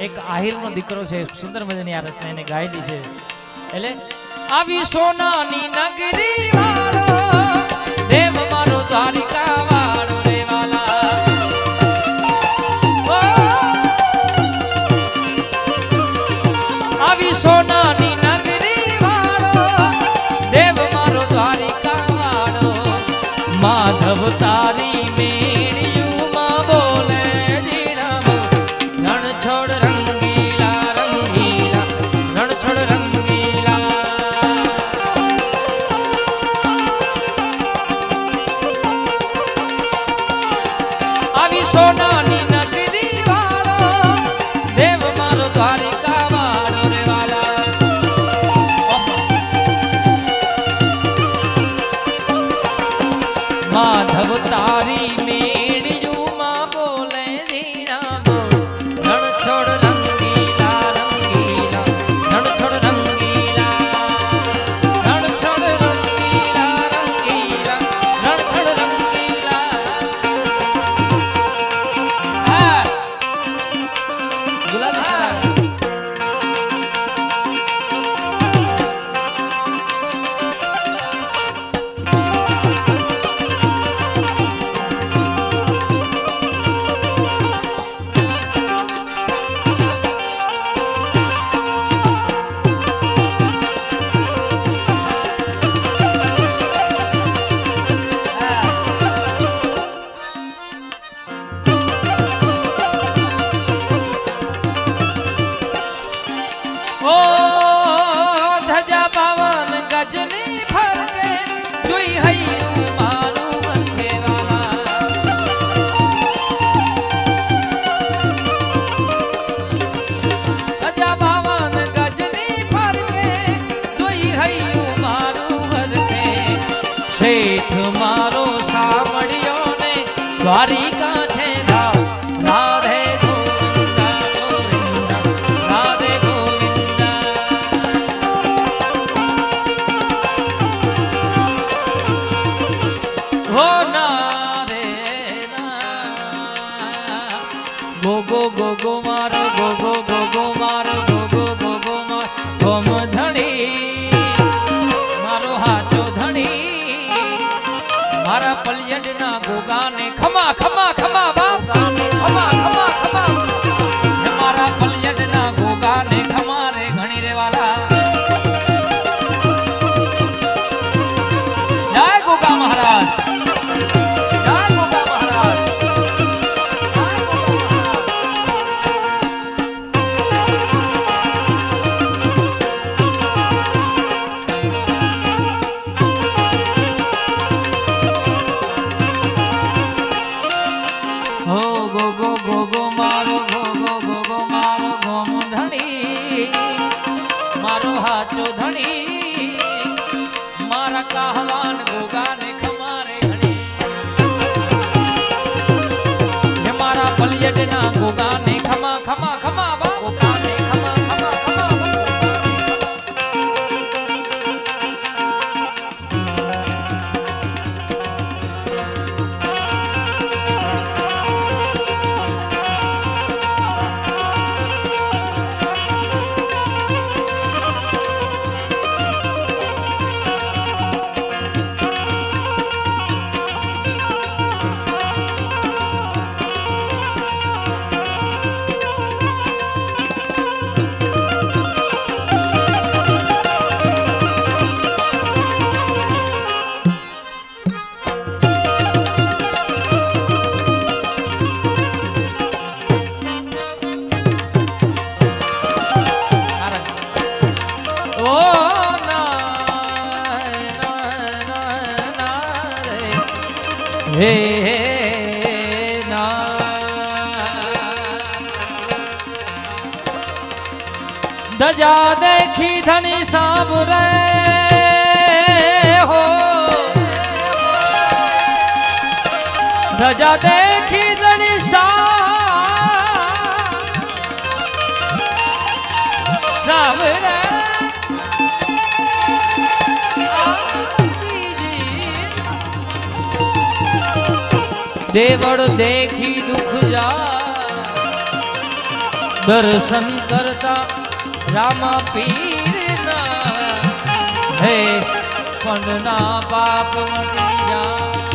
એક આહિરનો દીકરો છે, સુંદર મજાની આ રચના એને ગાયેલી છે. એટલે આવી સોનાની નગરી વાળો દેવ મારો દ્વારિકા વાળો રે વાલા. આવી સોનાની નગરી વાળો દેવ મારો દ્વારિકા વાળો. માધવ તારી મેળિયુંમાં બોલે જીણામાં રણછોડ રંગીલા રંગીલા રણછોડ રંગીલા. આવી સોનાની નગરી વાળો દેવ મારો દ્વારિકા વાળો રે વાલા. માધવ તારી મેળિયુંમાં બોલે જીણામાં રણછોડ રંગીલા રંગીલા રણછોડ રંગીલા રણછોડ રંગીલા રંગીલા રણછોડ રંગીલા. હા ગુલાબી સરા. ઓ ધજા પાવન ગજની ફરકે જોઈ હૈયું મારું બંધે વાલા. ધજા પાવન ગજની ફરકે જોઈ હૈયું મારું વરકે. શેઠ મારો સાંભળ્યો ને દ્વારિકા છે રાધે ગોવિંદા ગોવિંદા રાધે ગોવિંદા. હો ના રે ના ગો ગો ગો ગો મારો ગો ગો ગો ગો મારો ગો ગો ગો ગો માર ગોમ ધણી મારો હાચો ધણી. મારા પલયડના ગોગાને ખમા ખમા ખમા બાપ ગાને ખમા ખમા ખમા. હે મારા પલયડના ગોગાને ખમા રે ઘણી રે વાલા. જય ગોગા મહારાજ, જય ગોગા મહારાજ, જય ગોગા મહારાજ. હો ગો ગો ગો ગો મારો ગો ગો ગો ગો મારો ગોમ ધણી મારો હાચો ધણી. મારા કહવાન ગોગાને ખમારે ઘણી. હે મારા પલયડના ગોગાને ખમા ખમા ખમા બા ગોગાને ખમા ખમા ખમા બા. હે ધજા દેખી ધણી સાંભળે હો. ધજા દેખી ધણી સાંભળે. દેવળ દેખી દુખ જા દર્શન કરતા રામા પીરના હે પંડના પાપ મટી જા